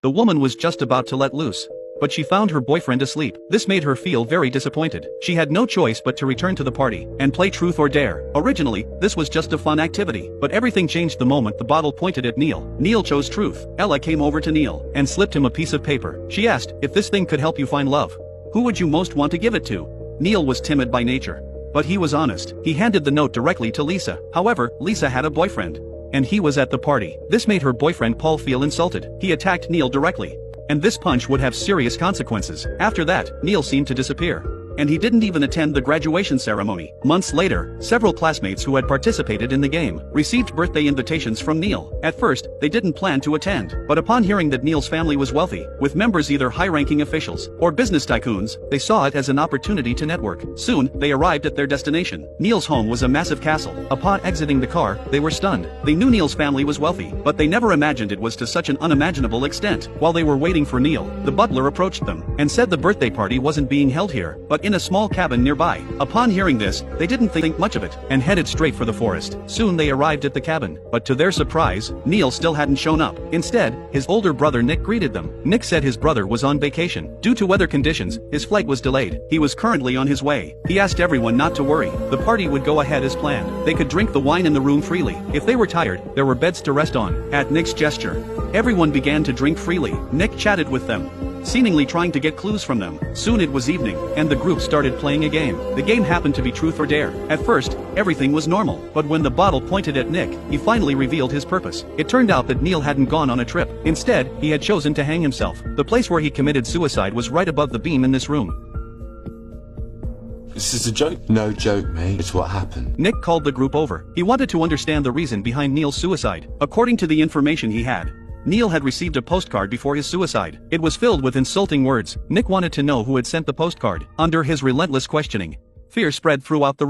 The woman was just about to let loose, but she found her boyfriend asleep. This made her feel very disappointed. She had no choice but to return to the party and play truth or dare. Originally, this was just a fun activity, but everything changed the moment the bottle pointed at Neil. Neil chose truth. Ella came over to Neil and slipped him a piece of paper. She asked, if this thing could help you find love, who would you most want to give it to? Neil was timid by nature, but he was honest. He handed the note directly to Lisa. However, Lisa had a boyfriend, and he was at the party. This made her boyfriend Paul feel insulted. He attacked Neil directly, and this punch would have serious consequences. After that, Neil seemed to disappear, and he didn't even attend the graduation ceremony. Months later, several classmates who had participated in the game received birthday invitations from Neil. At first, they didn't plan to attend, but upon hearing that Neil's family was wealthy, with members either high-ranking officials or business tycoons, they saw it as an opportunity to network. Soon, they arrived at their destination. Neil's home was a massive castle. Upon exiting the car, they were stunned. They knew Neil's family was wealthy, but they never imagined it was to such an unimaginable extent. While they were waiting for Neil, the butler approached them and said the birthday party wasn't being held here, but in a small cabin nearby. Upon hearing this, they didn't think much of it and headed straight for the forest. Soon they arrived at the cabin, but to their surprise, Neil still hadn't shown up. Instead, his older brother Nick greeted them. Nick said his brother was on vacation. Due to weather conditions, his flight was delayed. He was currently on his way. He asked everyone not to worry. The party would go ahead as planned. They could drink the wine in the room freely. If they were tired, there were beds to rest on. At Nick's gesture, everyone began to drink freely. Nick chatted with them, seemingly trying to get clues from them. Soon it was evening, and the group started playing a game. The game happened to be truth or dare. At first, everything was normal, but when the bottle pointed at Nick, he finally revealed his purpose. It turned out that Neil hadn't gone on a trip. Instead, he had chosen to hang himself. The place where he committed suicide was right above the beam in this room. This is a joke? No joke, mate. It's what happened. Nick called the group over. He wanted to understand the reason behind Neil's suicide. According to the information he had, Neil had received a postcard before his suicide. It was filled with insulting words. Nick wanted to know who had sent the postcard. Under his relentless questioning, fear spread throughout the room.